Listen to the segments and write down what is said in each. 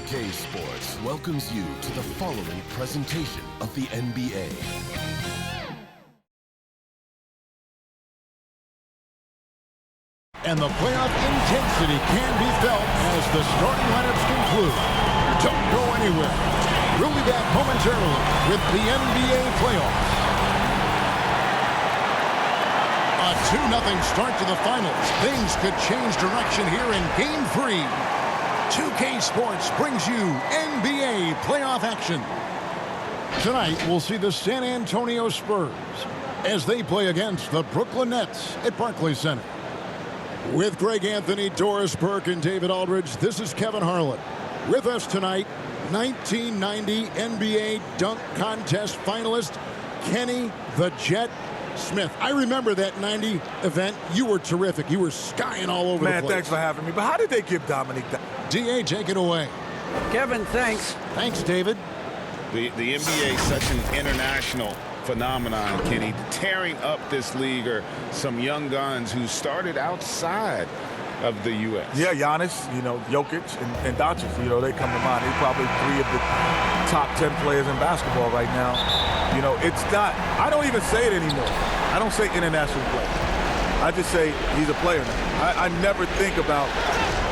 2K Sports welcomes you to the following presentation of the NBA. And the playoff intensity can be felt as the starting lineups conclude. Don't go anywhere. We'll be back momentarily with the NBA playoffs. A 2-0 start to the finals. Things could change direction here in Game 3. 2K Sports brings you NBA playoff action. Tonight, we'll see the San Antonio Spurs as they play against the Brooklyn Nets at Barclays Center. With Greg Anthony, Doris Burke, and David Aldridge, this is Kevin Harlan. With us tonight, 1990 NBA Dunk Contest finalist Kenny the Jet Smith. I remember that 90 event. You were terrific. You were skying all over the place. Man, thanks for having me. But how did they give Dominique that? DA, take it away. Kevin, thanks. Thanks, David. The NBA is such an international phenomenon, Kenny. Tearing up this league are some young guns who started outside of the U.S. Yeah, Giannis, Jokic, and Doncic, they come to mind. He's probably 3 of the top 10 players in basketball right now. It's not, I don't even say it anymore. I don't say international player. I just say he's a player now. I never think about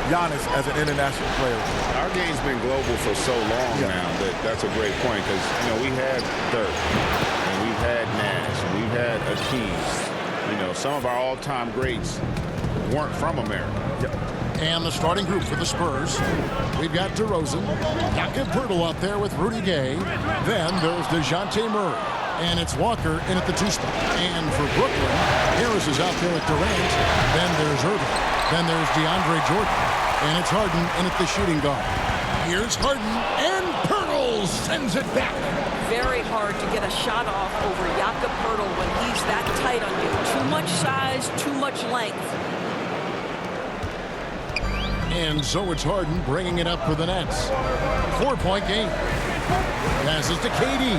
Giannis as an international player. Our game's been global for so long now that's a great point because, we had Dirk, and we've had Nash, we've had Akeem. Some of our all-time greats weren't from America. Yep. And the starting group for the Spurs, we've got DeRozan, Jakob Poeltl out there with Rudy Gay. Then there's DeJounte Murray, and it's Walker in at the 2 spot. And for Brooklyn, Harris is out there with Durant. Then there's Irving. Then there's DeAndre Jordan, and it's Harden in at the shooting guard. Here's Harden, and Poeltl sends it back. Very hard to get a shot off over Jakob Poeltl when he's that tight on you. Too much size, too much length. And so it's Harden bringing it up for the Nets. 4-point game. Passes to KD.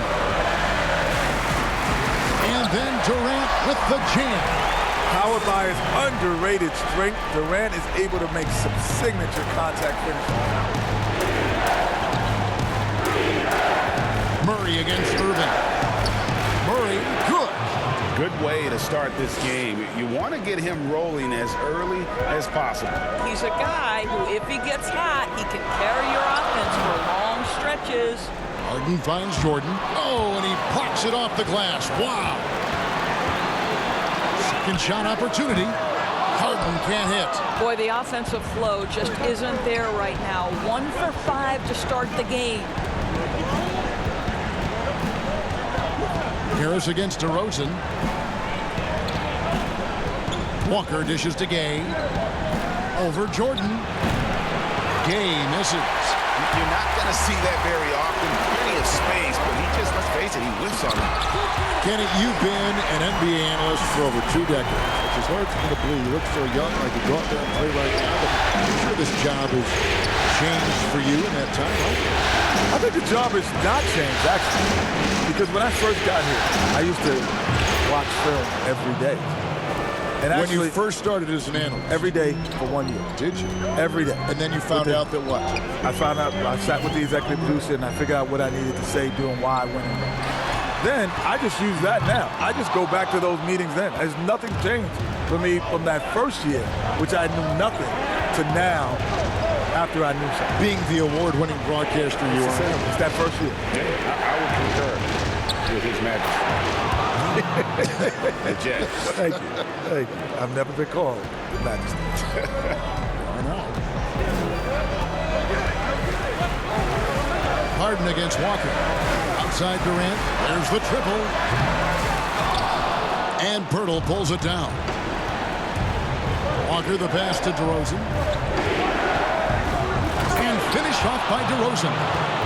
And then Durant with the jam. Powered by his underrated strength, Durant is able to make some signature contact finishes. Murray against Irving. Murray, good. Good way to start this game. You want to get him rolling as early as possible. He's a guy who, if he gets hot, he can carry your offense for long stretches. Harden finds Jordan. Oh, and he pops it off the glass. Wow. Second shot opportunity. Harden can't hit. Boy, the offensive flow just isn't there right now. 1 for 5 to start the game. Harris against DeRozan. Walker dishes to Gay. Over Jordan. Gay misses. You're not going to see that very often. Plenty of space, but he just, let's face it, he whiffs on it. Kenny, you've been an NBA analyst for over 2 decades, which is hard for me to believe. You look so young, like you go out there and play right now, but I'm sure this job has changed for you in that time, right? I think the job has not changed, actually. Because when I first got here, I used to watch film every day. And actually, when you first started as an analyst? Every day for 1 year. Did you? Every day. And then you found out that what? I found out, I sat with the executive producer and I figured out what I needed to say, doing why, when, and where. Then I just use that now. I just go back to those meetings then. There's nothing changed for me from that first year, which I knew nothing, to now after I knew something. Being the award-winning broadcaster you are. It's that first year. Yeah, I would concur with His Majesty. The Jet. Thank you. Thank you. I've never been called the Majesty. I know. Harden against Walker. Outside Durant. There's the triple. And Poeltl pulls it down. Walker the pass to DeRozan. And finished off by DeRozan.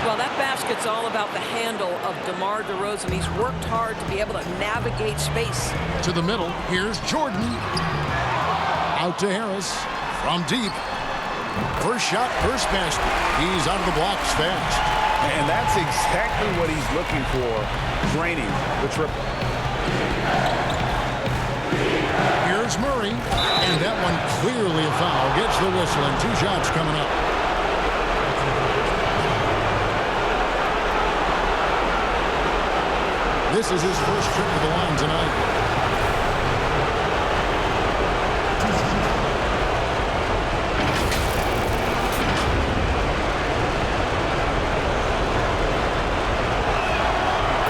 Well, that basket's all about the handle of DeMar DeRozan. He's worked hard to be able to navigate space. To the middle, here's Jordan. Out to Harris from deep. First shot, first basket. He's out of the blocks fast. And that's exactly what he's looking for, draining the triple. Here's Murray. And that one clearly a foul. Gets the whistle and 2 shots coming up. This is his first trip to the line tonight.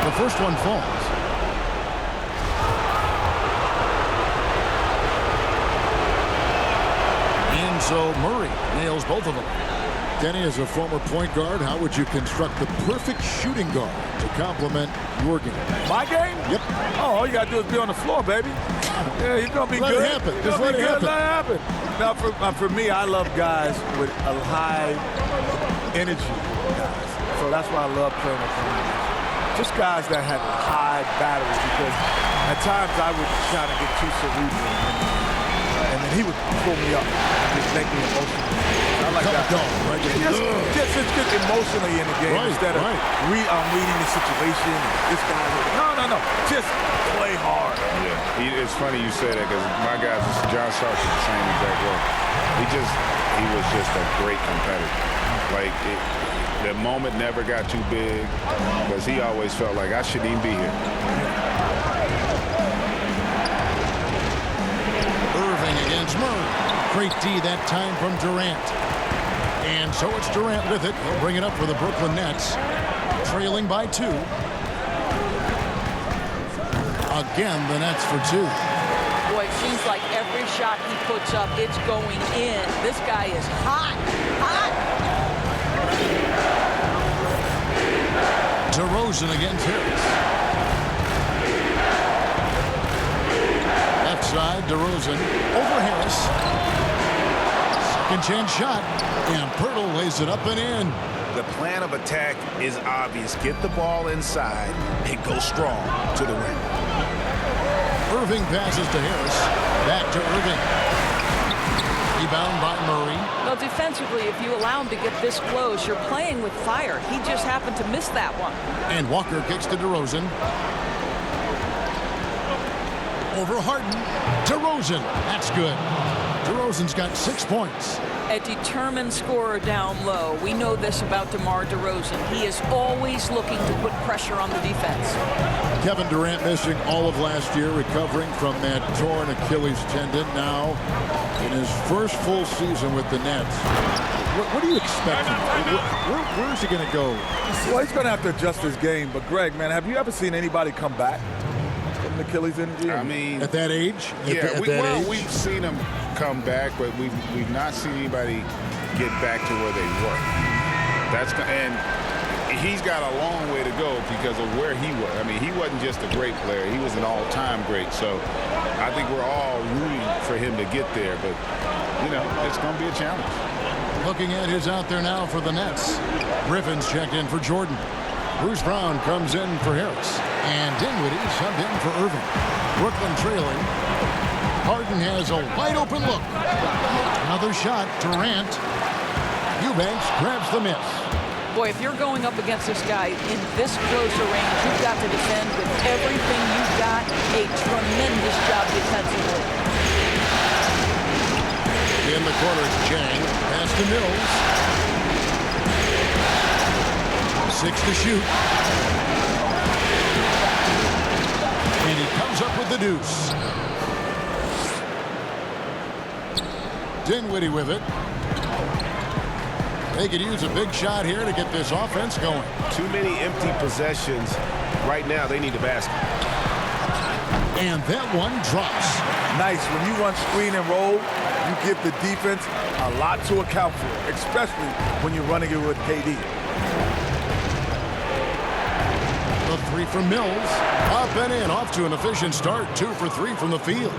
The first one falls. And so Murray nails both of them. Kenny, as a former point guard, how would you construct the perfect shooting guard to complement your game? My game? Yep. Oh, all you got to do is be on the floor, baby. Yeah, he's going to be Let good. it happen. He's Just gonna let be it good. happen. Let it happen. Now, for me, I love guys with a high energy guys. So that's why I love playing with him. Just guys that had high batteries, because at times I would try to get too cerebral, and then he would pull me up and just make me emotional. I like that. Right? Just get emotionally in the game instead of I'm reading the situation. This guy, no. Just play hard. Yeah, it's funny you say that, because my guy, John Starks, is the same exact way. He was just a great competitor. Like, the moment never got too big, because he always felt like I shouldn't even be here. Irving against Murray. Great D that time from Durant. And so it's Durant with it. He'll bring it up for the Brooklyn Nets. Trailing by 2. Again, the Nets for 2. Boy, it seems like every shot he puts up, it's going in. This guy is hot. DeRozan against Harris. Left side, DeRozan over Harris. Second chance shot. And Pirtle lays it up and in. The plan of attack is obvious. Get the ball inside and go strong to the rim. Irving passes to Harris. Back to Irving. Rebound by Murray. Well, defensively, if you allow him to get this close, you're playing with fire. He just happened to miss that one. And Walker kicks to DeRozan. Over Harden. DeRozan. That's good. DeRozan's got 6 points. A determined scorer down low. We know this about DeMar DeRozan. He is always looking to put pressure on the defense. Kevin Durant missing all of last year, recovering from that torn Achilles tendon. Now, in his first full season with the Nets, what do you expect from him? Where's he going to go? Well, he's going to have to adjust his game. But, Greg, man, have you ever seen anybody come back from the Achilles injury? I mean, at that age? We've seen him come back, but we've not seen anybody get back to where they were. And he's got a long way to go because of where he was. I mean, he wasn't just a great player. He was an all-time great. So I think we're all rooting for him to get there. But, it's going to be a challenge. Looking at his out there now for the Nets. Griffin's checked in for Jordan. Bruce Brown comes in for Harris. And Dinwiddie subbed in for Irving. Brooklyn trailing. Harden has a wide-open look. Another shot. Durant. Eubanks grabs the miss. Boy, if you're going up against this guy in this closer range, you've got to defend with everything you've got. A tremendous job defensively. In the corner, it's Chang. Pass to Mills. 6 to shoot. And he comes up with the deuce. Dinwiddie with it. They could use a big shot here to get this offense going. Too many empty possessions. Right now, they need a basket. And that one drops. Nice. When you run screen and roll, you give the defense a lot to account for, especially when you're running it with KD. The 3 from Mills. Up and in. Off to an efficient start. 2 for 3 from the field.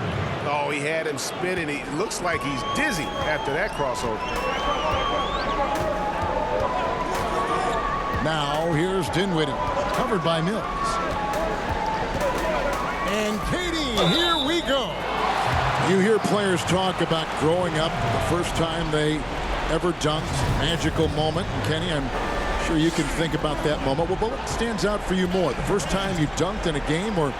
Oh, he had him spinning. He looks like he's dizzy after that crossover. Now, here's Dinwiddie, covered by Mills. And Katie, here we go. You hear players talk about growing up the first time they ever dunked, magical moment. And Kenny, I'm sure you can think about that moment. Well, what stands out for you more? The first time you dunked in a game, or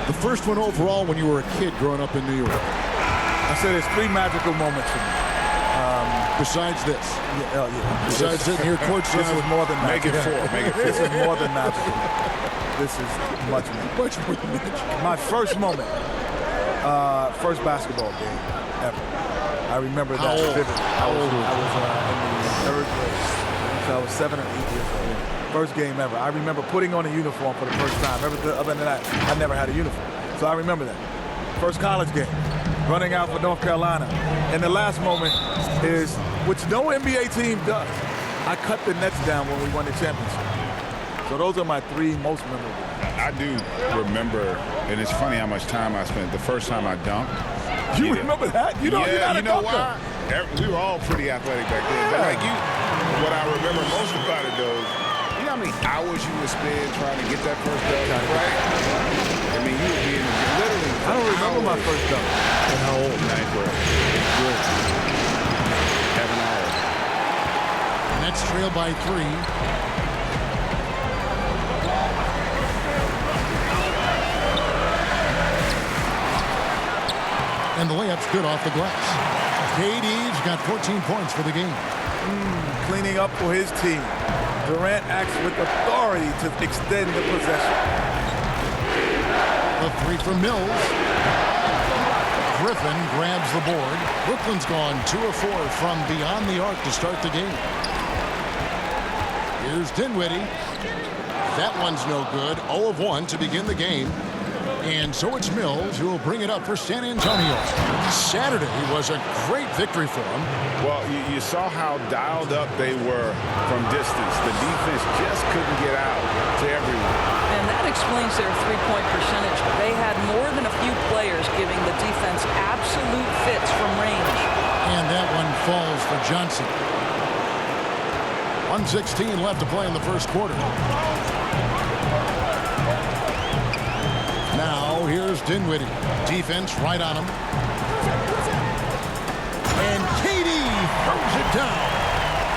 the first one overall when you were a kid growing up in New York? I say there's 3 magical moments for me. Besides this. Yeah. Besides sitting here courtside. This is more than Make it magical. 4. Make it 4. This is more than magical. This is much more. Much more than magic. My first moment, first basketball game ever. I remember that vividly. I was in the 3rd grade. So I was 7 or 8 years old. First game ever. I remember putting on a uniform for the first time. Other than that, I never had a uniform. So I remember that. First college game, running out for North Carolina. And the last moment is, which no NBA team does, I cut the nets down when we won the championship. So those are my 3 most memorable. I do remember, and it's funny how much time I spent the first time I dunked. You remember that? You know, yeah, you know why? We were all pretty athletic back then. But like what I remember most about it though, you know how many hours you would spend trying to get that first dunk, right? I mean, you would be in the gym literally. I don't remember my first dunk. And how old? 9th grade. Good. Having hours. Nets trail by 3. And the layup's good off the glass. KD's got 14 points for the game. Cleaning up for his team. Durant acts with authority to extend the possession. The 3 from Mills. Griffin grabs the board. Brooklyn's gone 2 of 4 from beyond the arc to start the game. Here's Dinwiddie. That one's no good. 0 of 1 to begin the game. And so it's Mills who will bring it up for San Antonio. Saturday was a great victory for them. Well, you saw how dialed up they were from distance. The defense just couldn't get out to everyone. And that explains their three-point percentage. They had more than a few players giving the defense absolute fits from range. And that one falls for Johnson. 1:16 left to play in the first quarter. Now here's Dinwiddie. Defense right on him. And KD throws it down.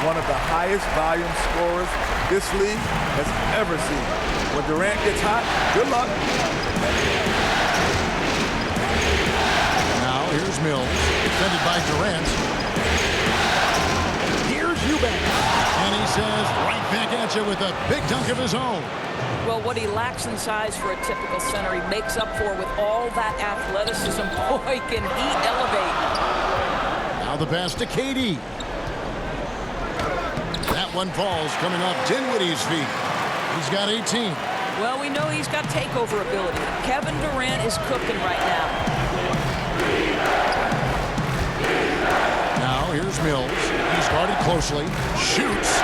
One of the highest volume scorers this league has ever seen. When Durant gets hot, good luck. Now here's Mills, defended by Durant. Here's Eubanks. And he says right back at you with a big dunk of his own. Well, what he lacks in size for a typical center, he makes up for with all that athleticism. Boy, can he elevate. Now the pass to KD. That one falls coming off Dinwiddie's feet. He's got 18. Well, we know he's got takeover ability. Kevin Durant is cooking right now. Now here's Mills. He's guarded closely. Shoots.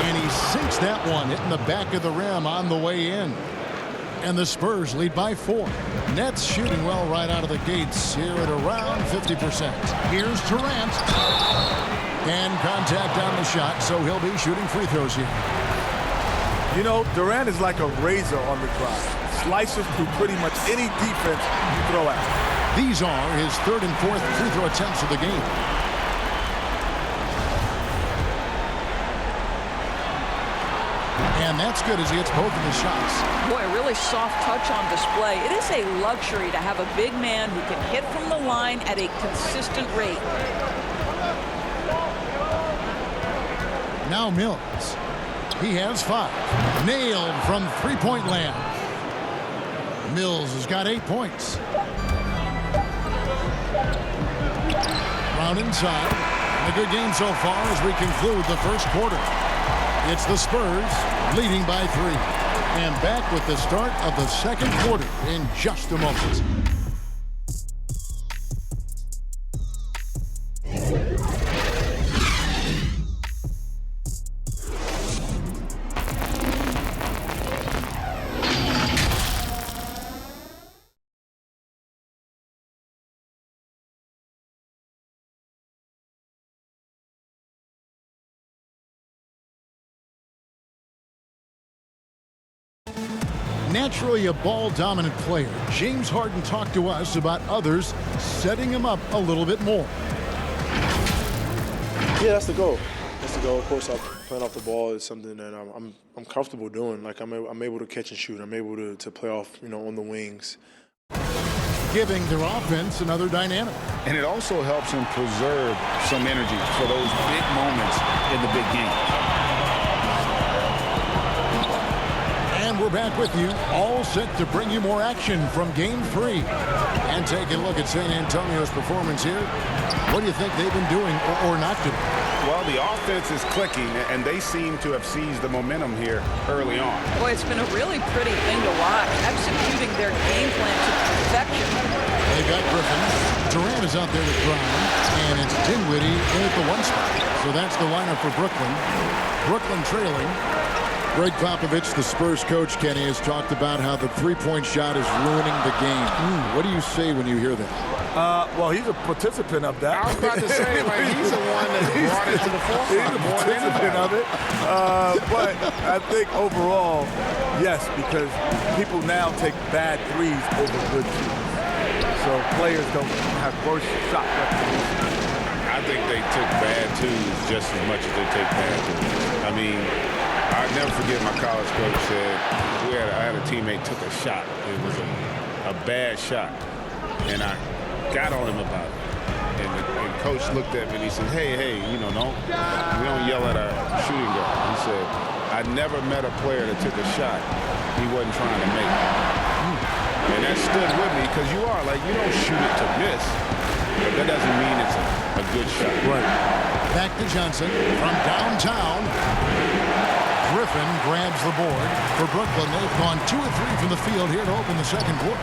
And he sinks that one, hitting the back of the rim on the way in. And the Spurs lead by 4. Nets shooting well right out of the gates here at around 50%. Here's Durant. And contact on the shot, so he'll be shooting free throws here. You know, Durant is like a razor on the drive. Slices through pretty much any defense you throw at him. These are his 3rd and 4th free throw attempts of the game. And that's good as he hits both of his shots. Boy, a really soft touch on display. It is a luxury to have a big man who can hit from the line at a consistent rate. Now Mills. He has 5. Nailed from three-point land. Mills has got 8 points. Round inside. A good game so far as we conclude the first quarter. It's the Spurs leading by 3. And back with the start of the second quarter in just a moment. Naturally a ball-dominant player, James Harden talked to us about others setting him up a little bit more. Yeah, that's the goal. That's the goal. Of course, playing off the ball is something that I'm comfortable doing. Like I'm able to catch and shoot. I'm able to play off, on the wings. giving their offense another dynamic. And it also helps him preserve some energy for those big moments in the big game. And we're back with you, all set to bring you more action from Game 3. And taking a look at San Antonio's performance here. What do you think they've been doing or not doing? Well, the offense is clicking, and they seem to have seized the momentum here early on. Boy, it's been a really pretty thing to watch, executing their game plan to perfection. They've got Griffin. Durant is out there with Brown, and it's Dinwiddie in at the 1 spot. So that's the lineup for Brooklyn. Brooklyn trailing. Greg Popovich, the Spurs coach, Kenny, has talked about how the three-point shot is ruining the game. What do you say when you hear that? Well, he's a participant of that. I was about to say, like, he's the one that brought it to the forefront. He's a participant of it. But I think overall, yes, because people now take bad threes over good twos. So players don't have worse shot recognition. I think they took bad twos just as much as they take bad twos. I mean, I'll never forget my college coach said, I had a teammate took a shot. It was a bad shot. And I got on him about it. And coach looked at me and he said, hey, we don't yell at our shooting guard. He said, I never met a player that took a shot he wasn't trying to make. And that stood with me because you don't shoot it to miss. But that doesn't mean it's a good shot. Right. Back to Johnson from downtown. Griffin grabs the board for Brooklyn. They've gone 2 of 3 from the field here to open the second quarter.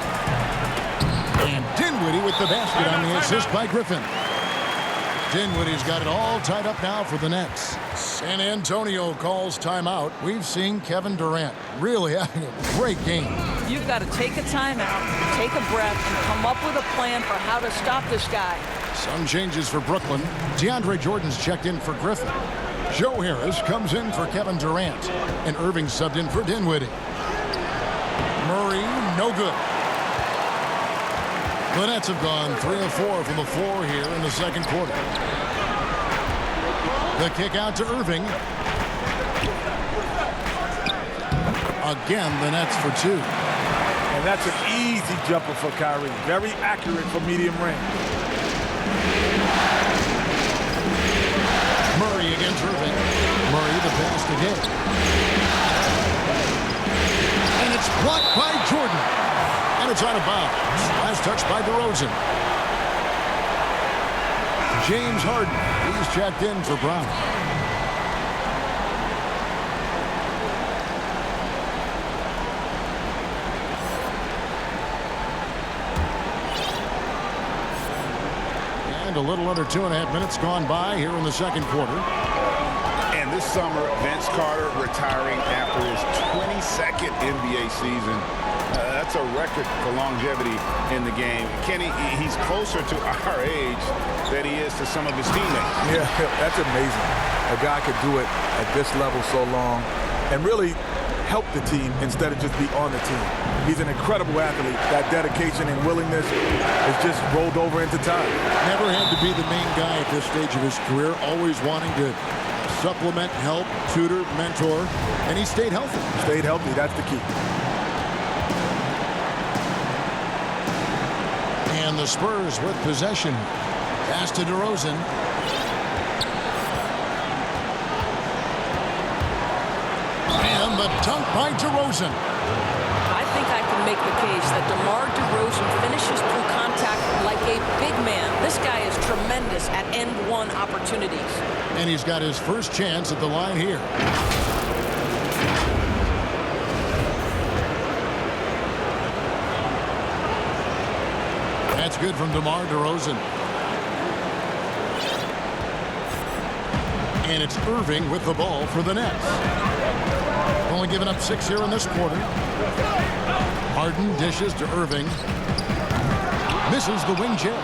And Dinwiddie with the basket on the assist by Griffin. Dinwiddie's got it all tied up now for the Nets. San Antonio calls timeout. We've seen Kevin Durant really having a great game. You've got to take a timeout, take a breath, and come up with a plan for how to stop this guy. Some changes for Brooklyn. DeAndre Jordan's checked in for Griffin. Joe Harris comes in for Kevin Durant. And Irving subbed in for Dinwiddie. Murray, no good. The Nets have gone 3 of 4 from the floor here in the second quarter. The kick out to Irving. Again, the Nets for 2. And that's an easy jumper for Kyrie. Very accurate for medium range. Murray against Irving. Murray the pass to Gay. And it's blocked by Jordan. And it's out of bounds. Last touch by DeRozan. James Harden. He's checked in for Brown. And a little under 2.5 minutes gone by here in the second quarter. And this summer, Vince Carter retiring after his 22nd NBA season. That's a record for longevity in the game. Kenny, he's closer to our age than he is to some of his teammates. Yeah, that's amazing. A guy could do it at this level so long and really help the team instead of just be on the team. He's an incredible athlete. That dedication and willingness is just rolled over into time. Never had to be the main guy at this stage of his career, always wanting to supplement, help, tutor, mentor, and he stayed healthy. Stayed healthy, that's the key. And the Spurs with possession. Pass to DeRozan. And the dunk by DeRozan. I think I can make the case that DeMar DeRozan finishes through contact like a big man. This guy is tremendous at end-one opportunities. And he's got his first chance at the line here. That's good from DeMar DeRozan. And it's Irving with the ball for the Nets. Only giving up 6 here in this quarter. Harden dishes to Irving. Misses the wing chip.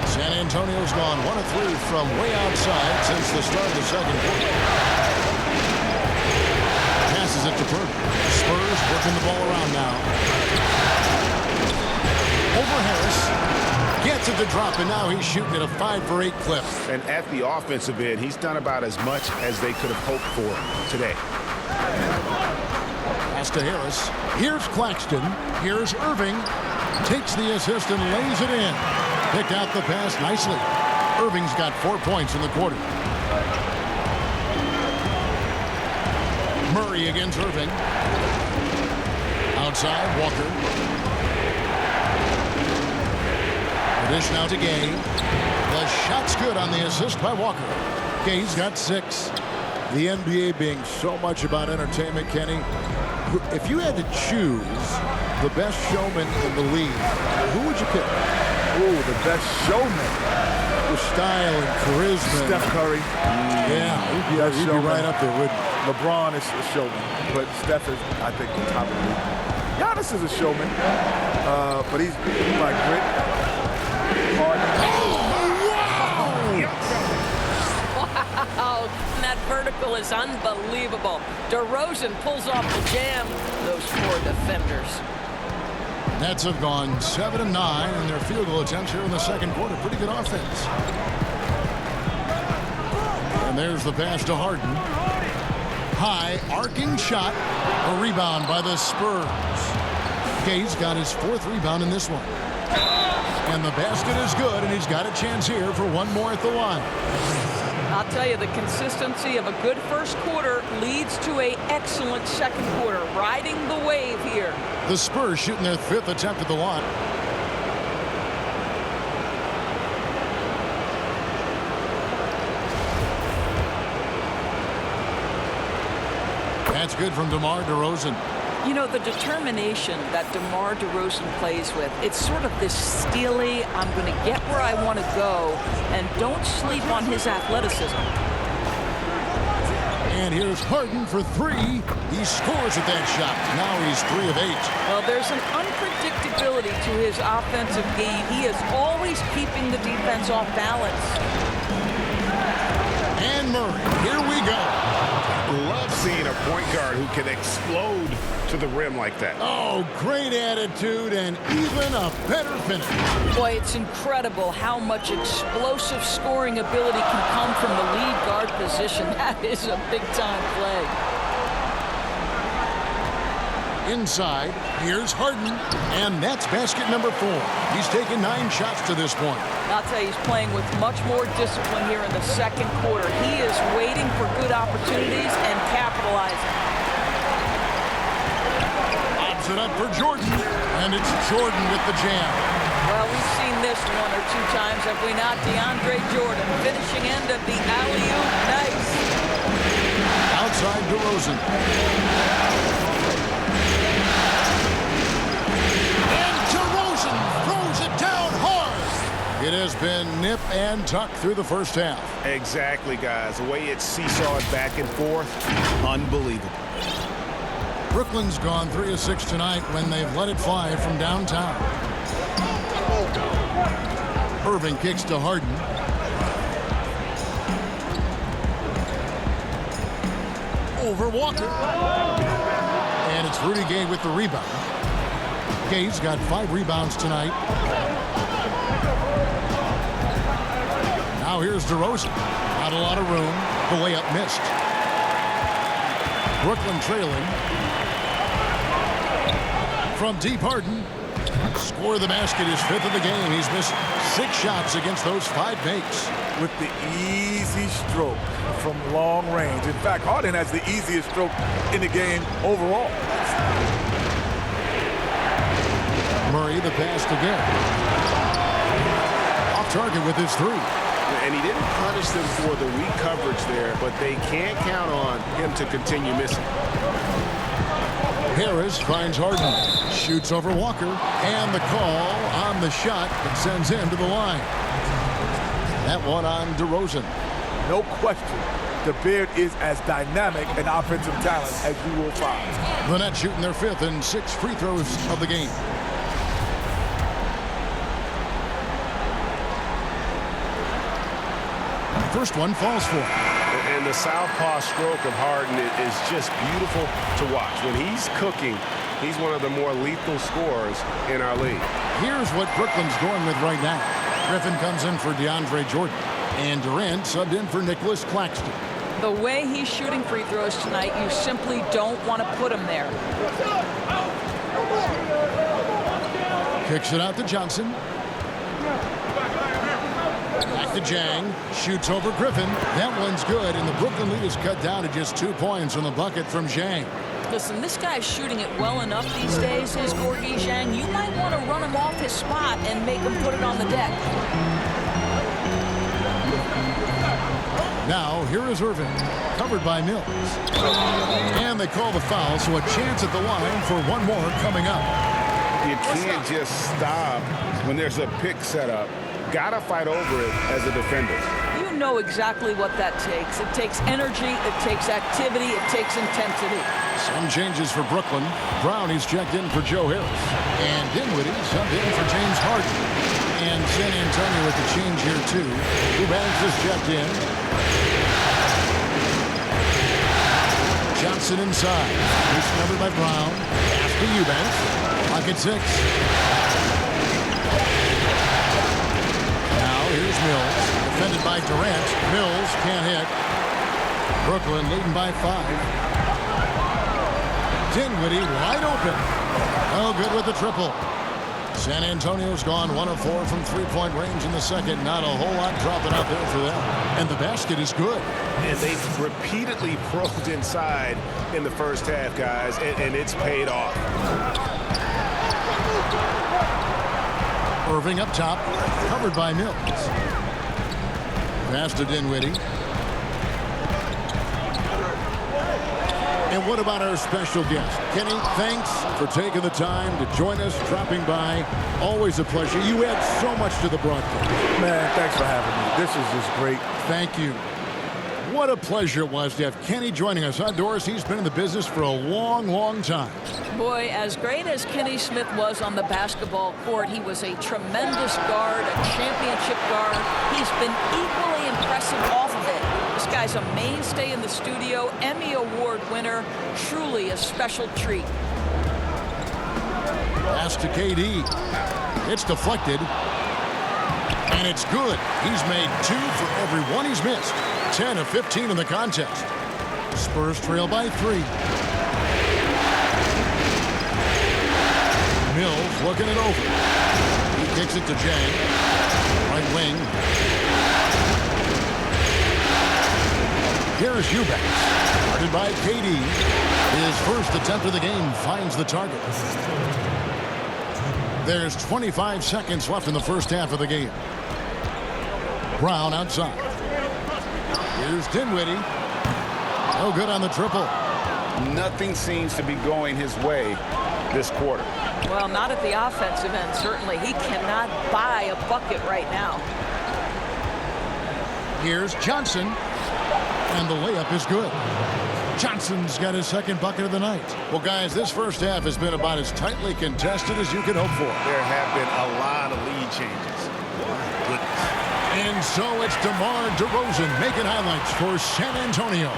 San Antonio's gone 1 of 3 from way outside since the start of the second quarter. Passes it to Purdy. Spurs working the ball around now. Over Harris. Gets it to drop, and now he's shooting at a 5 for 8 clip. And at the offensive end, he's done about as much as they could have hoped for today. Pass to Harris. Here's Claxton. Here's Irving. Takes the assist and lays it in. Picked out the pass nicely. Irving's got 4 points in the quarter. Murray against Irving. Outside, Walker. The dish now to Gay. The shot's good on the assist by Walker. Gay's got 6. The NBA being so much about entertainment, Kenny. If you had to choose the best showman in the league, who would you pick? Ooh, the best showman. With style and charisma. Steph Curry. Yeah, he'd be right up there with LeBron is a showman, but Steph is, I think, the top of the league. Giannis is a showman, but he's like grit, hard. Wow, that vertical is unbelievable. DeRozan pulls off the jam. Those 4 defenders. Nets have gone 7 of 9 in their field goal attempts here in the second quarter. Pretty good offense. And there's the pass to Harden. High, arcing shot. A rebound by the Spurs. Gay's got his 4th rebound in this one. And the basket is good, and he's got a chance here for one more at the line. I'll tell you, the consistency of a good first quarter leads to an excellent second quarter. Riding the wave here. The Spurs shooting their 5th attempt at the line. That's good from DeMar DeRozan. You know, the determination that DeMar DeRozan plays with, it's sort of this steely, I'm going to get where I want to go, and don't sleep on his athleticism. And here's Harden for 3. He scores at that shot. Now he's 3 of 8. Well, there's an unpredictability to his offensive game. He is always keeping the defense off balance. And Murray, here we go. Love seeing a point guard who can explode to the rim like that. Oh, great attitude and even a better finish. Boy, it's incredible how much explosive scoring ability can come from the lead guard position. That is a big-time play. Inside, here's Harden, and that's basket number 4. He's taken 9 shots to this point. I'll tell you, he's playing with much more discipline here in the second quarter. He is waiting for good opportunities and capitalizing. Lobs it up for Jordan, and it's Jordan with the jam. Well, we've seen this 1 or 2 times, have we not? DeAndre Jordan, finishing end of the alley-oop. Nice. Outside DeRozan. It has been nip and tuck through the first half. Exactly, guys. The way it's seesawed back and forth, unbelievable. Brooklyn's gone 3 of 6 tonight when they've let it fly from downtown. Irving kicks to Harden. Over Walker. And it's Rudy Gay with the rebound. Gay's got 5 rebounds tonight. Now here's DeRozan. Not a lot of room. The layup missed. Brooklyn trailing. From deep, Harden. Score the basket, his 5th of the game. He's missed 6 shots against those 5 makes. With the easy stroke from long range. In fact, Harden has the easiest stroke in the game overall. Murray, the pass to Gay. Off target with his 3. And he didn't punish them for the weak coverage there, but they can't count on him to continue missing. Harris finds Harden. Shoots over Walker. And the call on the shot that sends him to the line. That one on DeRozan. No question. The Beard is as dynamic an offensive talent as you will find. The Nets shooting their 5th and 6 free throws of the game. First one falls for him. And the southpaw stroke of Harden is just beautiful to watch. When he's cooking, he's one of the more lethal scorers in our league. Here's what Brooklyn's going with right now. Griffin comes in for DeAndre Jordan. And Durant subbed in for Nicholas Claxton. The way he's shooting free throws tonight, you simply don't want to put him there. Kicks it out to Johnson. Back to Jang. Shoots over Griffin. That one's good, and the Brooklyn lead is cut down to just 2 points on the bucket from Jang. Listen, this guy's shooting it well enough these days, is Gorgui Dieng. You might want to run him off his spot and make him put it on the deck. Now, here is Irvin, covered by Mills. And they call the foul, so a chance at the line for one more coming up. You can't just stop when there's a pick set up. Gotta fight over it as a defender. You know exactly what that takes. It takes energy, it takes activity, it takes intensity. Some changes for Brooklyn. Brownie's checked in for Joe Harris. And Dinwiddie subbed in for James Harden. And San Antonio with the change here, too. Eubanks is checked in. Johnson inside. He's covered by Brown. Pass to Eubanks. Clock at 6. Now here's Mills. Defended by Durant. Mills can't hit. Brooklyn leading by 5. Dinwiddie wide open. Oh, good with the triple. San Antonio's gone 1 of 4 from three-point range in the second. Not a whole lot dropping out there for them. And the basket is good. And they've repeatedly probed inside in the first half, guys, and it's paid off. Irving up top, covered by Mills. Pass to Dinwiddie. And what about our special guest? Kenny, thanks for taking the time to join us, dropping by. Always a pleasure. You add so much to the broadcast. Man, thanks for having me. This is just great. Thank you. What a pleasure it was to have Kenny joining us. Doris, he's been in the business for a long, long time. Boy, as great as Kenny Smith was on the basketball court, he was a tremendous guard, a championship guard. He's been equally impressive off of it. This guy's a mainstay in the studio, Emmy Award winner, truly a special treat. Pass to KD. It's deflected. And it's good. He's made 2 for every one he's missed. 10 of 15 in the contest. Spurs trail by 3. Mills looking it over. He kicks it to Jang. Right wing. Here's Eubanks. Guarded by KD. His first attempt of the game finds the target. There's 25 seconds left in the first half of the game. Brown outside. Here's Dinwiddie. No good on the triple. Nothing seems to be going his way this quarter. Well, not at the offensive end, certainly. He cannot buy a bucket right now. Here's Johnson. And the layup is good. Johnson's got his second bucket of the night. Well, guys, this first half has been about as tightly contested as you could hope for. There have been a lot of lead changes. My goodness. And so it's DeMar DeRozan making highlights for San Antonio.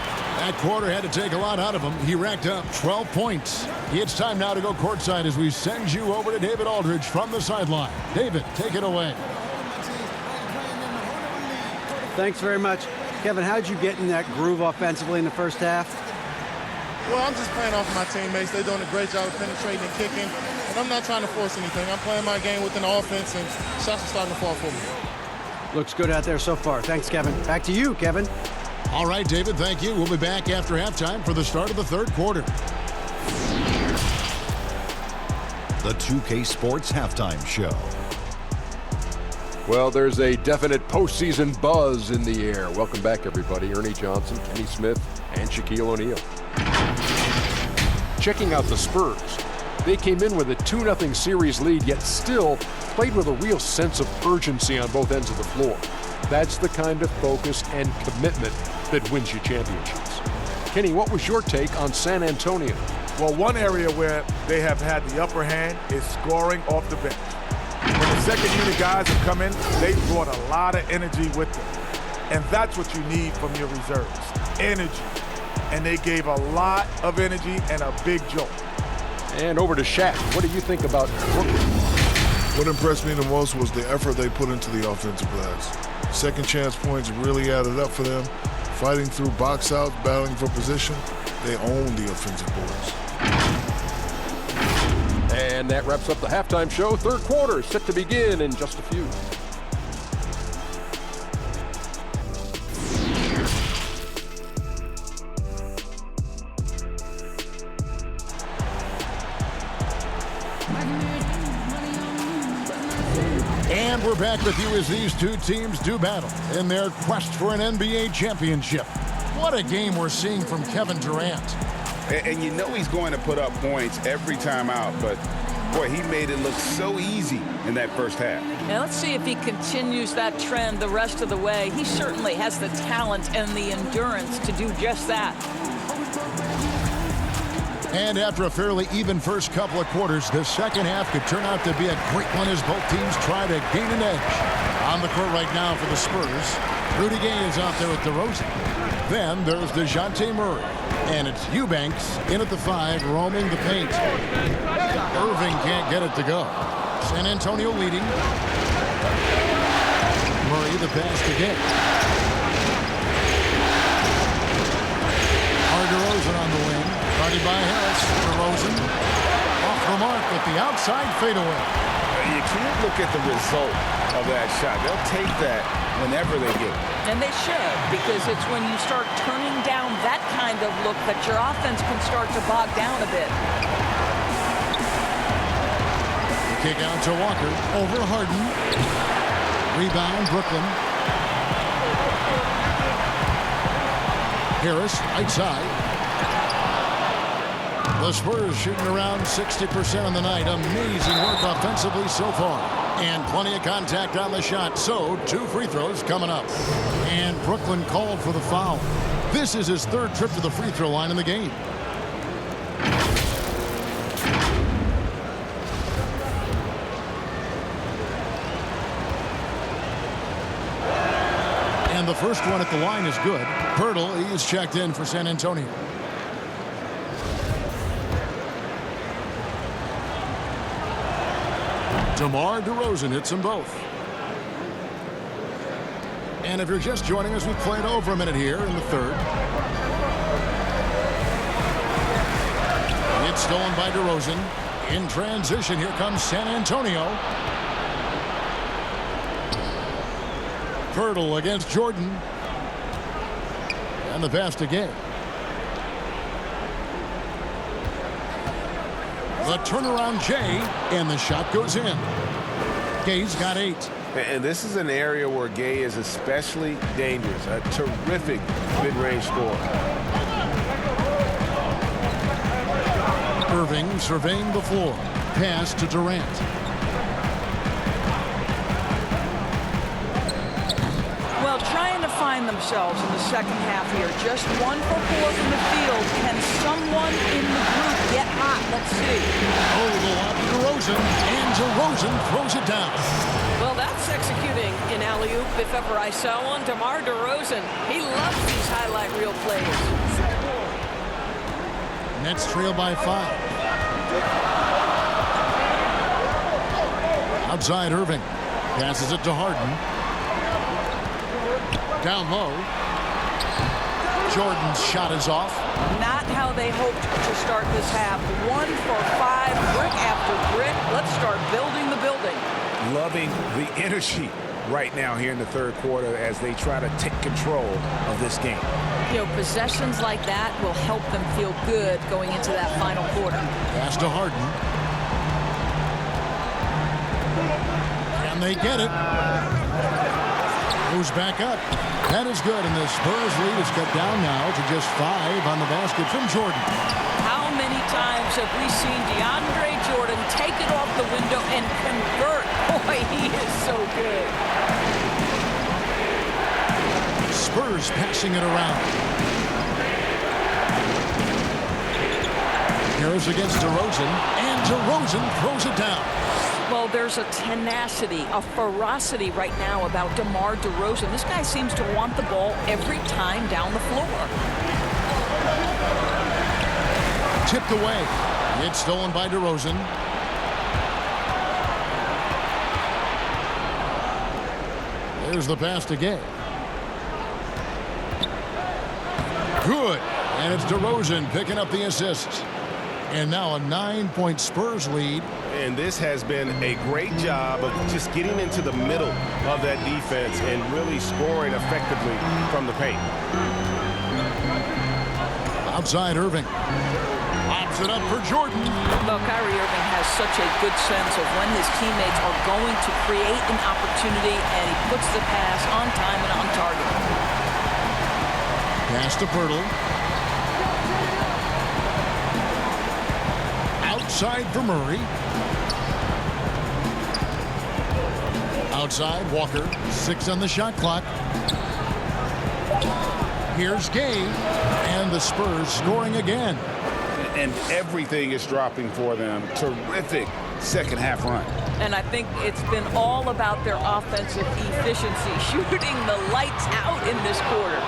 That quarter had to take a lot out of him. He racked up 12 points. It's time now to go courtside as we send you over to David Aldridge from the sideline. David, take it away. Thanks very much. Kevin, how'd you get in that groove offensively in the first half? Well, I'm just playing off my teammates. They're doing a great job of penetrating and kicking, and I'm not trying to force anything. I'm playing my game within the offense, and shots are starting to fall for me. Looks good out there so far. Thanks, Kevin. Back to you, Kevin. All right, David, thank you. We'll be back after halftime for the start of the third quarter. The 2K Sports Halftime Show. Well, there's a definite postseason buzz in the air. Welcome back, everybody. Ernie Johnson, Kenny Smith, and Shaquille O'Neal. Checking out the Spurs. They came in with a 2-0 series lead, yet still played with a real sense of urgency on both ends of the floor. That's the kind of focus and commitment that wins you championships. Kenny, what was your take on San Antonio? Well, one area where they have had the upper hand is scoring off the bench. When the second unit guys have come in, they've brought a lot of energy with them. And that's what you need from your reserves, energy. And they gave a lot of energy and a big jolt. And over to Shaq. What do you think about Brooklyn? What impressed me the most was the effort they put into the offensive glass. Second chance points really added up for them. Fighting through box outs, battling for position, they owned the offensive boards. And And that wraps up the halftime show. Third quarter is set to begin in just a few. And we're back with you as these two teams do battle in their quest for an NBA championship. What a game we're seeing from Kevin Durant. And you know he's going to put up points every time out, but boy, he made it look so easy in that first half. Now let's see if he continues that trend the rest of the way. He certainly has the talent and the endurance to do just that. And after a fairly even first couple of quarters, the second half could turn out to be a great one as both teams try to gain an edge. On the court right now for the Spurs, Rudy Gay is out there with DeRozan. Then there's DeJounte Murray. And it's Eubanks in at the 5, roaming the paint. Irving can't get it to go. San Antonio leading. Murray the pass to Gay. DeRozan on the wing. Guarded by Harris. DeRozan off the mark with the outside fadeaway. You can't look at the result of that shot. They'll take that whenever they get it. And they should, because it's when you start turning down that kind of look that your offense can start to bog down a bit. Kick out to Walker. Over Harden. Rebound, Brooklyn. Harris, right side. The Spurs shooting around 60% on the night. Amazing work offensively so far. And plenty of contact on the shot. So, 2 free throws coming up. And Brooklyn called for the foul. This is his 3rd trip to the free throw line in the game. And the first one at the line is good. Pirtle, he is checked in for San Antonio. DeMar DeRozan hits them both. And if you're just joining us, we've played over a minute here in the 3rd. It's stolen by DeRozan. In transition, here comes San Antonio. Pirtle against Jordan. And the pass to Gay. The turnaround Jay, and the shot goes in. Gay's got 8. And this is an area where Gay is especially dangerous. A terrific mid-range scorer. Irving surveying the floor. Pass to Durant. Well, trying to find themselves in the second half here. Just 1 for 4 from the field. Can someone in the group get hot? Let's see. Oh, the lob to DeRozan. And DeRozan throws it down. Well, that's executing an alley-oop if ever I saw one. DeMar DeRozan, he loves these highlight reel plays. Nets trail by 5. Outside Irving. Passes it to Harden. Down low. Jordan's shot is off. Not how they hoped to start this half. 1 for 5, brick after brick. Let's start building the building. Loving the energy right now here in the 3rd quarter as they try to take control of this game. You know, possessions like that will help them feel good going into that final quarter. Pass to Harden. Can they get it? Moves back up. That is good, and the Spurs lead is cut down now to just 5 on the basket from Jordan. How many times have we seen DeAndre Jordan take it off the window and convert? Boy, he is so good. Spurs passing it around. Harris against DeRozan, and DeRozan throws it down. Well, there's a tenacity, a ferocity right now about DeMar DeRozan. This guy seems to want the ball every time down the floor. Tipped away. It's stolen by DeRozan. There's the pass to Gay. Good. And it's DeRozan picking up the assist. And now a 9-point Spurs lead. And this has been a great job of just getting into the middle of that defense and really scoring effectively from the paint. Outside Irving. Pops it up for Jordan. Well, Kyrie Irving has such a good sense of when his teammates are going to create an opportunity, and he puts the pass on time and on target. Pass to Pirtle. Outside for Murray. Outside, Walker. 6 on the shot clock. Here's Gay. And the Spurs scoring again. And everything is dropping for them. Terrific second half run. And I think it's been all about their offensive efficiency, shooting the lights out in this quarter.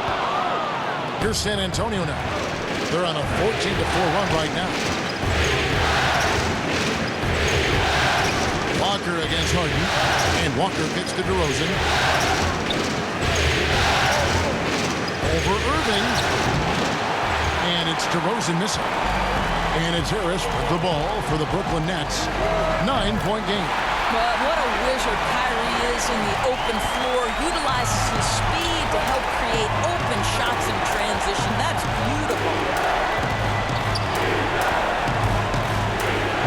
Here's San Antonio now. They're on a 14-4 run right now. Walker against Harden, and Walker gets to DeRozan. Over Irving, and it's DeRozan missing. And it's Harris with the ball for the Brooklyn Nets. 9-point game. But what a wizard Kyrie is in the open floor. Utilizes his speed to help create open shots in transition. That's beautiful.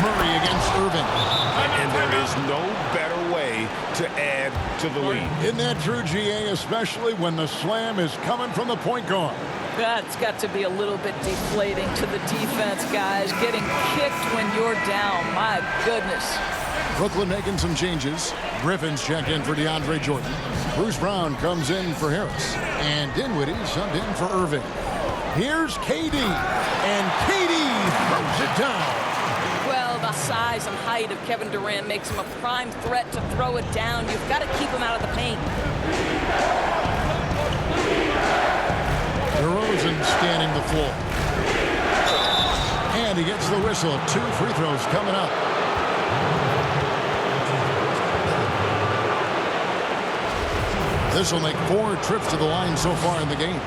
Murray against Irving. And there is no better way to add to the lead. Isn't that true, GA? Especially when the slam is coming from the point guard. That's got to be a little bit deflating to the defense, guys. Getting kicked when you're down. My goodness. Brooklyn making some changes. Griffin's checked in for DeAndre Jordan. Bruce Brown comes in for Harris. And Dinwiddie subbed in for Irving. Here's KD. And KD throws it down. Well, the size and height of Kevin Durant makes him a prime threat to throw it down. You've got to keep him out of the paint. DeRozan scanning the floor. And he gets the whistle. 2 free throws coming up. This will make 4 trips to the line so far in the game.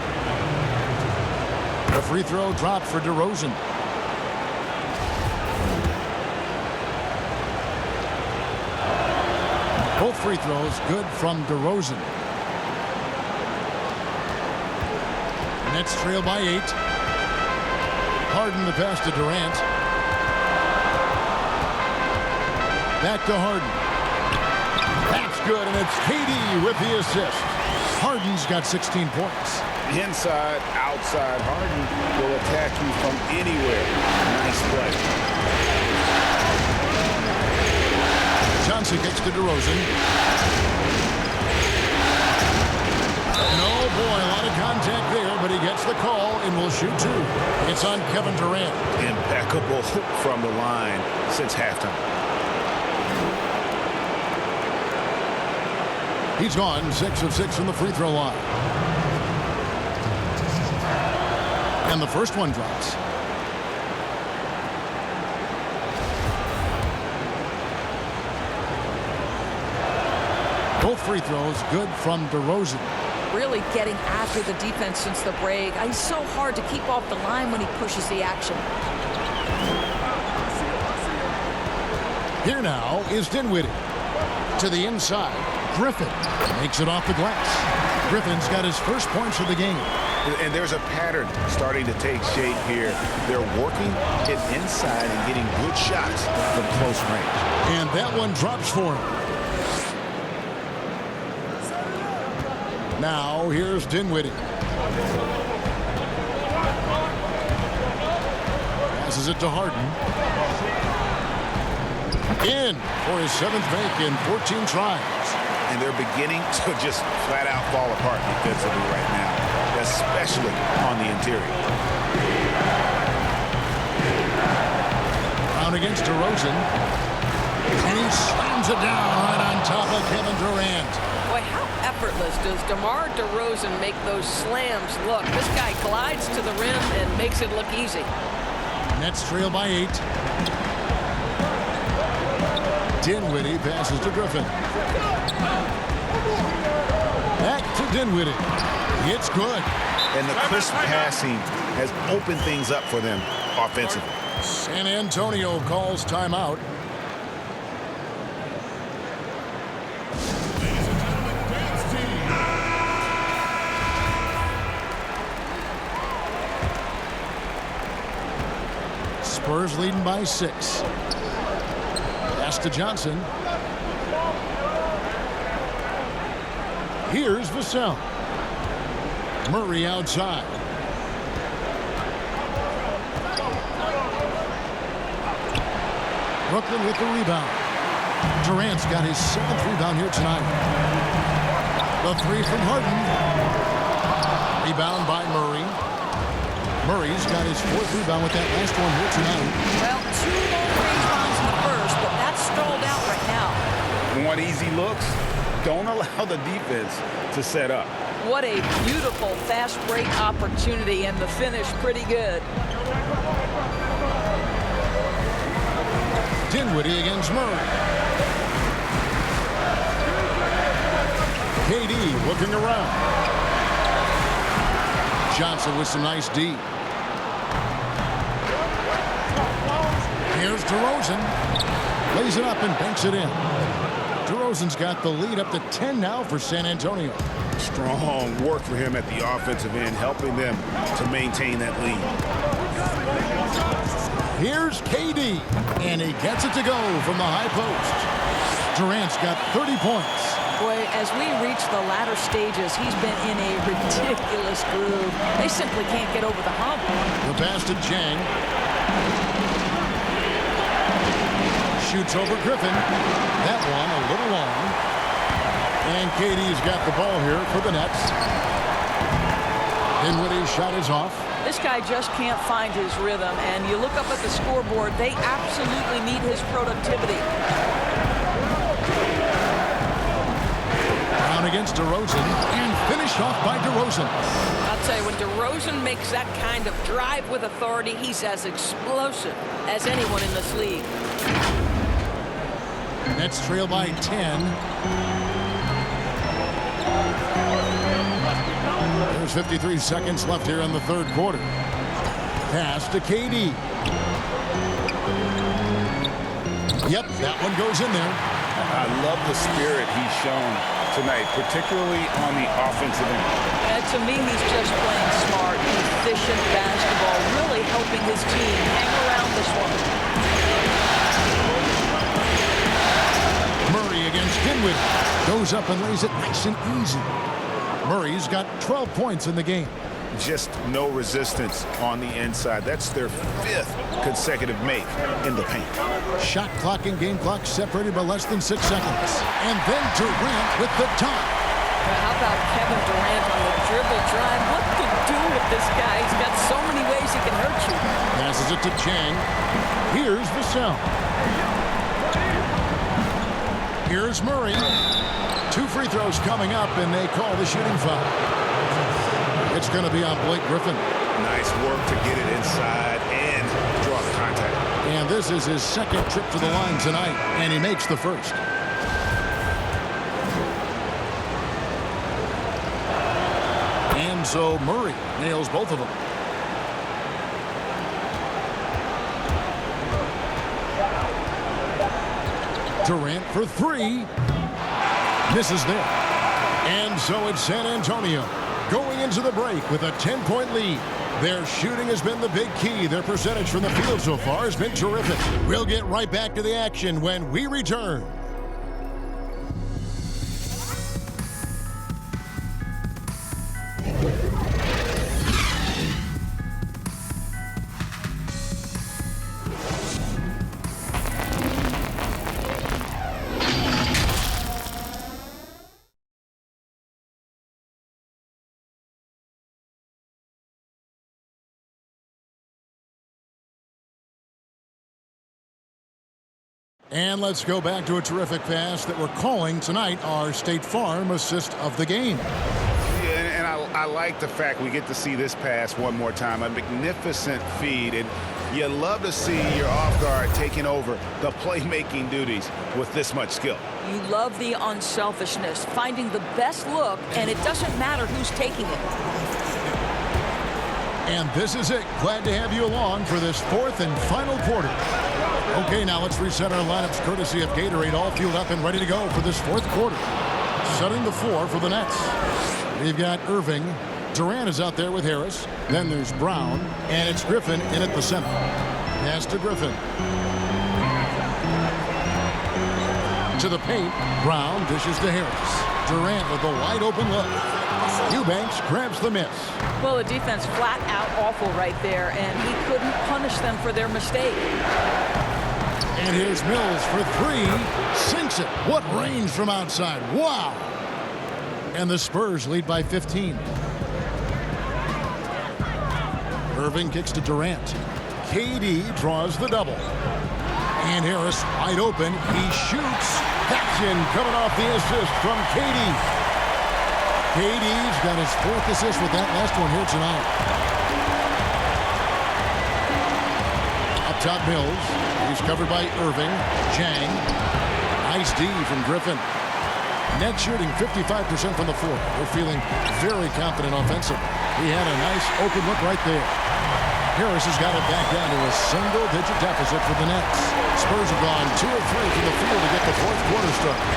The free throw dropped for DeRozan. Both free throws good from DeRozan. Nets trail by 8. Harden the pass to Durant. Back to Harden. That's good, and it's KD with the assist. Harden's got 16 points. Inside, outside, Harden will attack you from anywhere. Nice play. Johnson gets to DeRozan. Oh boy, a lot of contact there, but he gets the call and will shoot 2. It's on Kevin Durant. Impeccable from the line since halftime. He's gone 6 of 6 from the free throw line. And the first one drops. Both free throws good from DeRozan. Really getting after the defense since the break. He's so hard to keep off the line when he pushes the action. Here now is Dinwiddie. To the inside. Griffin makes it off the glass. Griffin's got his first points of the game. And there's a pattern starting to take shape here. They're working it inside and getting good shots from close range. And that one drops for him. Now, here's Dinwiddie. Passes it to Harden. In for his 7th make in 14 tries. And they're beginning to just flat out fall apart defensively right now, especially on the interior. Brown against DeRozan. And he slams it down right on top of Kevin Durant. Boy, how effortless does DeMar DeRozan make those slams look? This guy glides to the rim and makes it look easy. Nets trail by 8. Dinwiddie passes to Griffin. Back to Dinwiddie. It's good. And the crisp passing has opened things up for them offensively. San Antonio calls timeout. Spurs leading by 6. Pass to Johnson. Here's Vassell. Murray outside. Brooklyn with the rebound. Durant's got his 7th rebound here tonight. The 3 from Harden. Rebound by Murray. Murray's got his 4th rebound with that last one here tonight. Well, 2 long-range bombs in the first, but that's stalled out right now. Want easy looks? Don't allow the defense to set up. What a beautiful fast break opportunity, and the finish pretty good. Dinwiddie against Murray. KD looking around. Johnson with some nice D. Here's DeRozan. Lays it up and banks it in. DeRozan's got the lead up to 10 now for San Antonio. Strong work for him at the offensive end, helping them to maintain that lead. Here's KD, and he gets it to go from the high post. Durant's got 30 points. Boy, as we reach the latter stages, he's been in a ridiculous groove. They simply can't get over the hump. The pass to Jang. Shoots over Griffin. That one a little long. And KD's got the ball here for the Nets. Dinwiddie's shot is off. This guy just can't find his rhythm, and you look up at the scoreboard, they absolutely need his productivity. Brown against DeRozan, and finished off by DeRozan. I'll tell you, when DeRozan makes that kind of drive with authority, he's as explosive as anyone in this league. Nets trail by 10. There's 53 seconds left here in the third quarter. Pass to KD. Yep, that one goes in there. I love the spirit he's shown tonight, particularly on the offensive end. And to me, he's just playing smart, efficient basketball, really helping his team hang around this one. Murray against Dinwiddie. Goes up and lays it nice and easy. Murray's got 12 points in the game. Just no resistance on the inside. That's their 5th consecutive make in the paint. Shot clock and game clock separated by less than 6 seconds. And then Durant with the tie. How about Kevin Durant on the dribble drive? What to do with this guy? He's got so many ways he can hurt you. Passes it to Chang. Here's Vassell. Here's Murray. 2 free throws coming up, and they call the shooting foul. It's going to be on Blake Griffin. Nice work to get it inside and draw the contact. And this is his 2nd trip to the line tonight, and he makes the first. And so Murray nails both of them. Durant for 3. Misses there. And so it's San Antonio going into the break with a 10-point lead. Their shooting has been the big key. Their percentage from the field so far has been terrific. We'll get right back to the action when we return. And let's go back to a terrific pass that we're calling tonight our State Farm assist of the game. Yeah, and I like the fact we get to see this pass one more time. A magnificent feed, and you love to see your off guard taking over the playmaking duties with this much skill. You love the unselfishness, finding the best look, and it doesn't matter who's taking it. And this is it. Glad to have you along for this fourth and final quarter. Okay, now let's reset our lineups courtesy of Gatorade, all fueled up and ready to go for this fourth quarter. Setting the floor for the Nets. We've got Irving. Durant is out there with Harris. Then there's Brown. And it's Griffin in at the center. Pass to Griffin. To the paint. Brown dishes to Harris. Durant with a wide open look. Eubanks grabs the miss. Well, the defense flat out awful right there, and he couldn't punish them for their mistake. And here's Mills for three. Sinks it. What range from outside. Wow. And the Spurs lead by 15. Irving kicks to Durant. KD draws the double. And Harris wide open. He shoots. That's in, coming off the assist from KD. KD's got his fourth assist with that last one here tonight. Up top, Mills. He's covered by Irving. Chang. Nice D from Griffin. Nets shooting 55% from the floor. They're feeling very confident offensively. He had a nice open look right there. Harris has got it back down to a single-digit deficit for the Nets. Spurs have gone 2 of 3 from the field to get the fourth quarter started.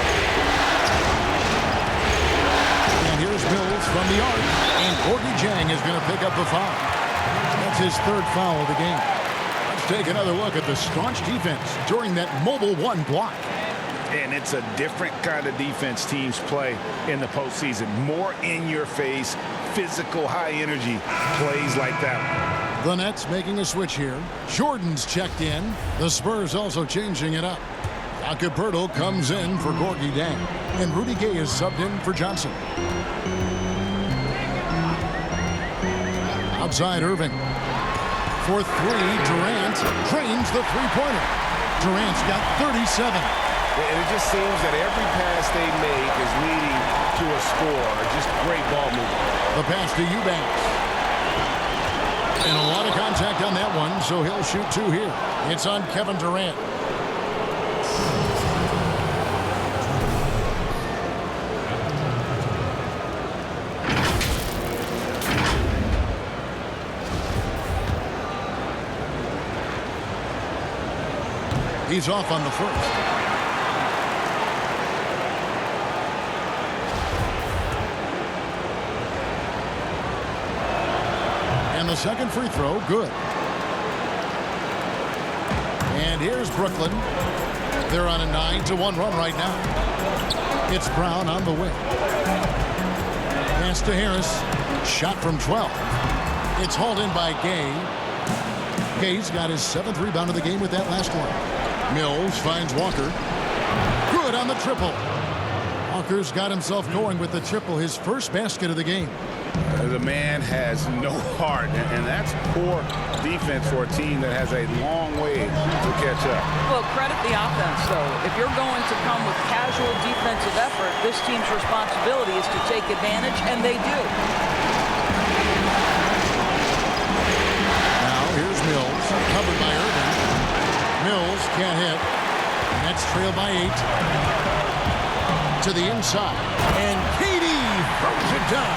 And here's Mills from the arc. And Gorgui Dieng is going to pick up the foul. That's his third foul of the game. Let's take another look at the staunch defense during that Mobile One block. And it's a different kind of defense teams play in the postseason. More in your face, physical, high energy plays like that. The Nets making a switch here. Jordan's checked in. The Spurs also changing it up. Acapurdo comes in for Gorgui Dieng. And Rudy Gay is subbed in for Johnson. Outside Irving. For three, Durant drains the three-pointer. Durant's got 37. And it just seems that every pass they make is leading to a score. Just great ball movement. The pass to Eubanks. And a lot of contact on that one, so he'll shoot 2 here. It's on Kevin Durant. He's off on the first. And the second free throw, good. And here's Brooklyn. They're on a 9-1 run right now. It's Brown on the wing. Pass to Harris. Shot from 12. It's hauled in by Gay. Gay's got his 7th rebound of the game with that last one. Mills finds Walker. Good on the triple. Walker's got himself going with the triple, his first basket of the game. The man has no heart, and that's poor defense for a team that has a long way to catch up. Well, credit the offense, though. If you're going to come with casual defensive effort, this team's responsibility is to take advantage, and they do. Now here's Mills, covered by Irving. Mills can't hit. Nets trail by 8. To the inside, and KD throws it down.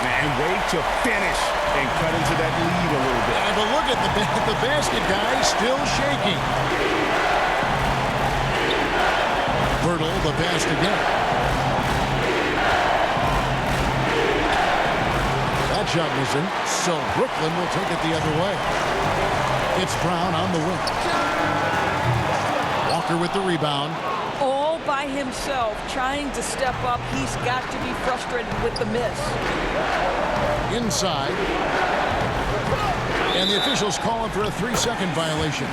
And wait to finish and cut into that lead a little bit. But look at the basket guy still shaking. Birtle, the pass again. That shot missing, so Brooklyn will take it the other way. It's Brown on the wing. Walker with the rebound. All by himself, trying to step up. He's got to be frustrated with the miss. Inside. And the officials calling for a 3-second violation.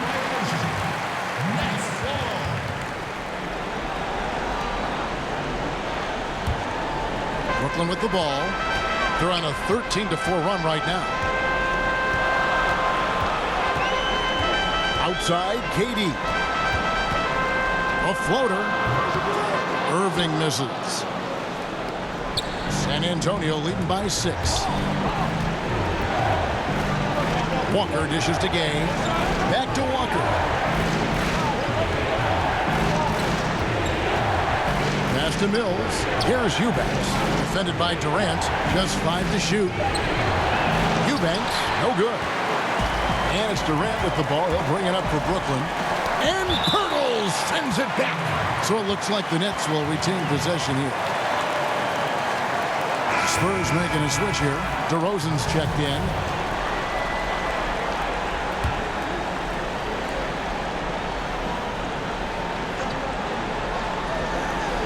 Brooklyn with the ball. They're on a 13-4 run right now. Outside, KD. A floater. Irving misses. San Antonio leading by 6. Walker dishes to Gay. Back to Walker. Pass to Mills. Here's Eubanks. Defended by Durant. Just 5 to shoot. Eubanks, no good. And it's Durant with the ball. He'll bring it up for Brooklyn. And Pirtle sends it back. So it looks like the Nets will retain possession here. Spurs making a switch here. DeRozan's checked in.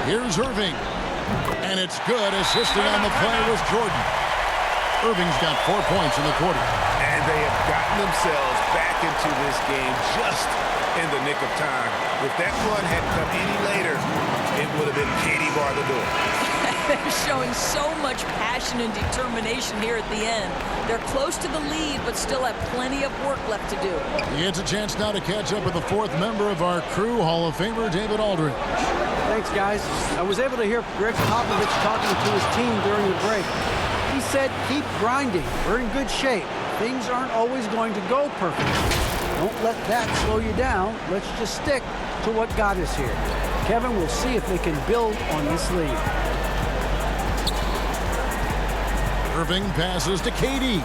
Here's Irving. And it's good. Assisting on the play was Jordan. Irving's got 4 points in the quarter. And they have gotten themselves back into this game just in the nick of time. If that run had come any later, it would have been Katie bar the door. They're showing so much passion and determination here at the end. They're close to the lead, but still have plenty of work left to do. It's a chance now to catch up with the fourth member of our crew, Hall of Famer David Aldridge. Thanks, guys. I was able to hear Greg Popovich talking to his team during the break. He said, keep grinding. We're in good shape. Things aren't always going to go perfectly. Don't let that slow you down. Let's just stick to what got us here. Kevin, we'll see if they can build on this lead. Irving passes to KD.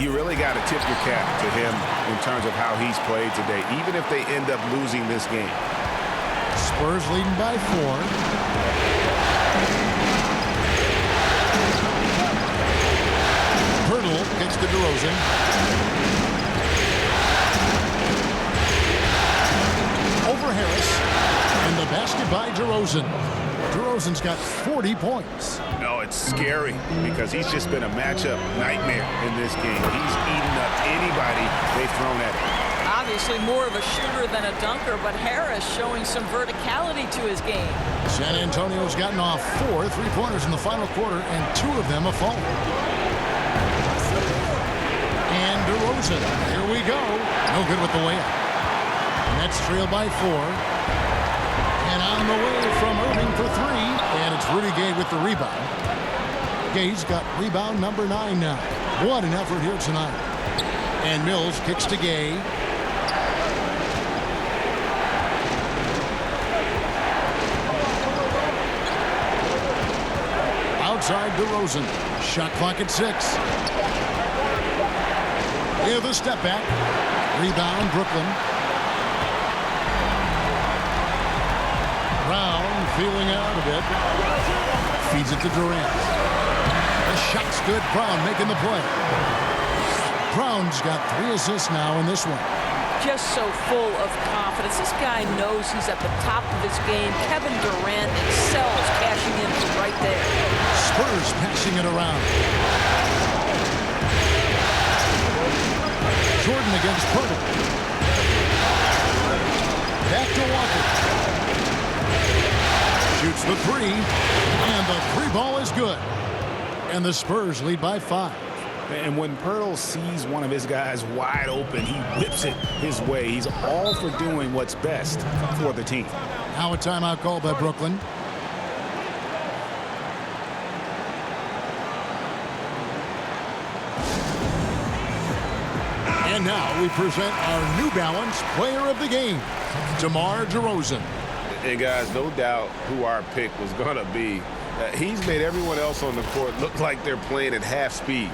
You really got to tip your cap to him in terms of how he's played today, even if they end up losing this game. Spurs leading by 4. Pirtle kicks to DeRozan. Over Harris. And the basket by DeRozan. DeRozan's got 40 points. No, it's scary because he's just been a matchup nightmare in this game. He's eaten up anybody they've thrown at him. Obviously more of a shooter than a dunker, but Harris showing some verticality to his game. San Antonio's gotten off 4 3-pointers in the final quarter, and 2 of them have fallen. And DeRozan, here we go. No good with the layup. Nets trail by 4. And on the way from Irving for 3. And it's Rudy Gay with the rebound. Gay's got rebound number 9 now. What an effort here tonight. And Mills kicks to Gay. Outside DeRozan. Shot clock at 6. Here's a step back. Rebound Brooklyn. Brown feeling out a bit. Feeds it to Durant. The shot's good. Brown making the play. Brown's got 3 assists now in this one. Just so full of confidence. This guy knows he's at the top of his game. Kevin Durant excels cashing in from right there. Spurs passing it around. Jordan against Pirtle. Back to Walker. Shoots the 3, and the 3 ball is good. And the Spurs lead by 5. And when Pirtle sees one of his guys wide open, he whips it his way. He's all for doing what's best for the team. Now a timeout called by Brooklyn. And now we present our New Balance Player of the Game, DeMar DeRozan. And guys, no doubt who our pick was going to be. He's made everyone else on the court look like they're playing at half speed.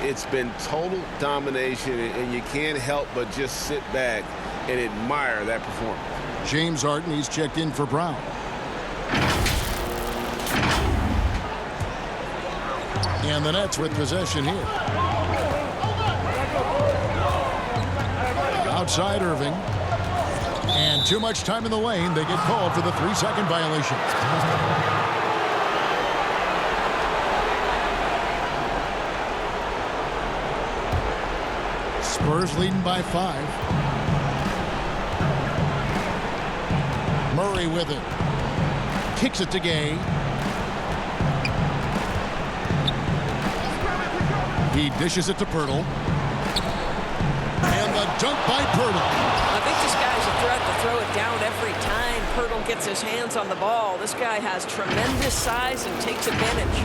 It's been total domination, and you can't help but just sit back and admire that performance. James Harden, he's checked in for Brown. And the Nets with possession here. Outside Irving. And too much time in the lane. They get called for the 3-second violation. Spurs leading by 5. Murray with it. Kicks it to Gay. He dishes it to Pirtle. And the dunk by Pirtle. I think this guy's a threat to throw it down every time Pirtle gets his hands on the ball. This guy has tremendous size and takes advantage.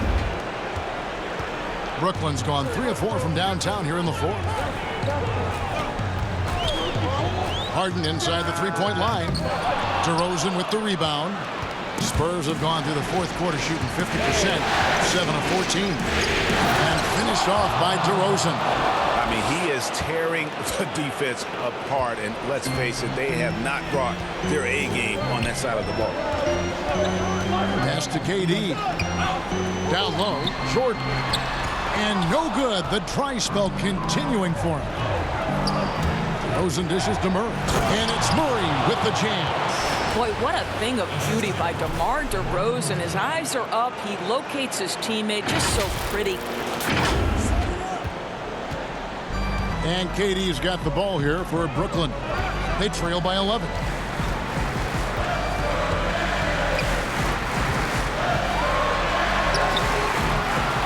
Brooklyn's gone 3 of 4 from downtown here in the 4th. Harden inside the 3-point line. DeRozan with the rebound. Spurs have gone through the fourth quarter shooting 50%, 7 of 14. And finished off by DeRozan. I mean, he is tearing the defense apart. And let's face it, they have not brought their A game on that side of the ball. Pass to KD. Down low, Jordan. And no good. The dry spell continuing for him. DeRozan dishes to Murray. And it's Murray with the jam. Boy, what a thing of beauty by DeMar DeRozan. His eyes are up. He locates his teammate. Just so pretty. And KD's got the ball here for Brooklyn. They trail by 11.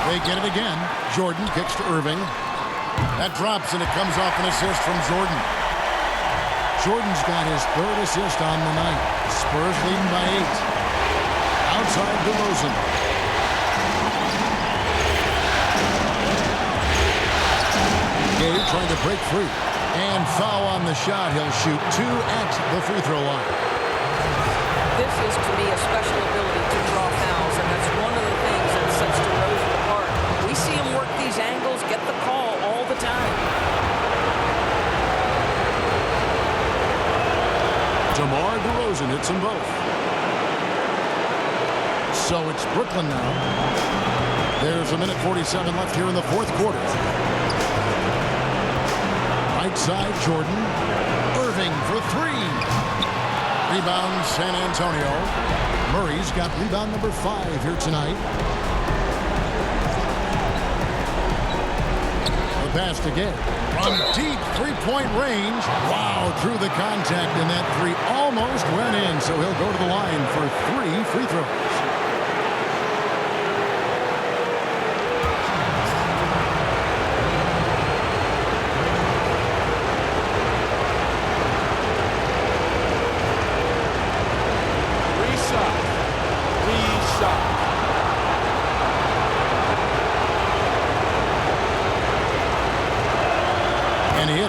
They get it again. Jordan kicks to Irving. That drops, and it comes off an assist from Jordan. Jordan's got his third assist on the night. Spurs leading by 8. Outside DeRozan. Gay trying to break free. And foul on the shot. He'll shoot 2 at the free throw line. This is, to me, a special ability to draw fouls, and that's one of the things that sets DeRozan apart. We see him work these angles, get the call all the time. DeMar DeRozan hits them both. So it's Brooklyn now. There's a minute 47 left here in the fourth quarter. Right side, Jordan. Irving for 3. Rebound, San Antonio. Murray's got rebound number 5 here tonight. The pass to Gay. From deep three-point range. Wow, through the contact, and that 3 almost went in, so he'll go to the line for 3 free throws.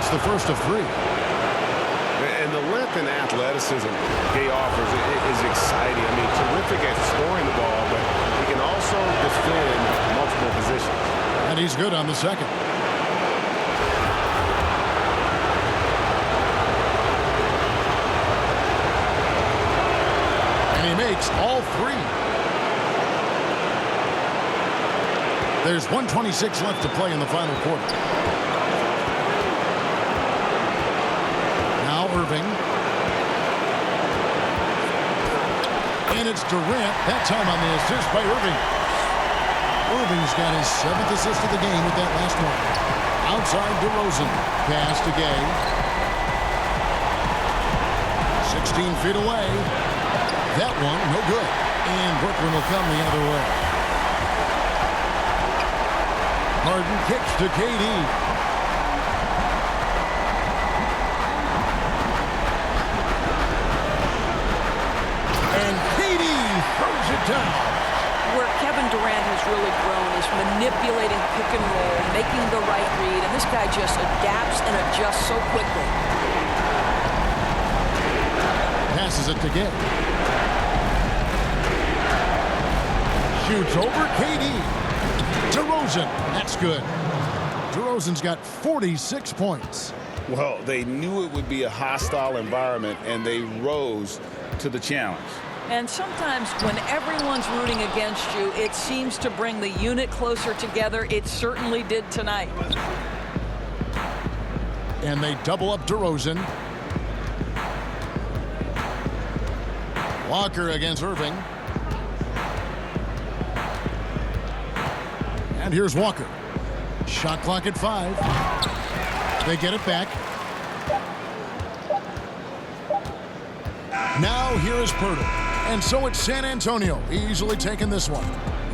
The first of 3. And the length and athleticism Gay offers is exciting. I mean, terrific at scoring the ball, but he can also defend multiple positions. And he's good on the second. And he makes all 3. There's 1:26 left to play in the final quarter. Irving. And it's Durant, that time on the assist by Irving. Irving's got his 7th assist of the game with that last one. Outside DeRozan. Pass to Gay. 16 feet away. That one, no good. And Brooklyn will come the other way. Harden kicks to KD. Where Kevin Durant has really grown is manipulating pick and roll, making the right read, and this guy just adapts and adjusts so quickly. Passes it to Gay. Shoots over KD. DeRozan, that's good. DeRozan's got 46 points. Well, they knew it would be a hostile environment, and they rose to the challenge. And sometimes when everyone's rooting against you, it seems to bring the unit closer together. It certainly did tonight. And they double up DeRozan. Walker against Irving. And here's Walker. Shot clock at 5. They get it back. Now here is Poeltl. And so it's San Antonio, easily taking this one.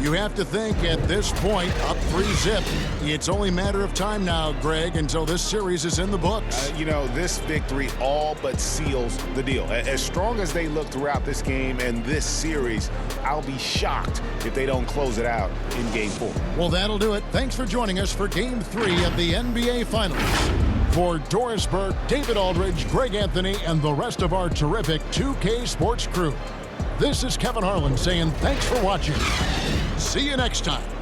You have to think at this point, up 3-zip. It's only a matter of time now, Greg, until this series is in the books. You know, this victory all but seals the deal. As strong as they look throughout this game and this series, I'll be shocked if they don't close it out in Game 4. Well, that'll do it. Thanks for joining us for Game 3 of the NBA Finals. For Doris Burke, David Aldridge, Greg Anthony, and the rest of our terrific 2K Sports crew, This is Kevin Harlan saying thanks for watching. See you next time.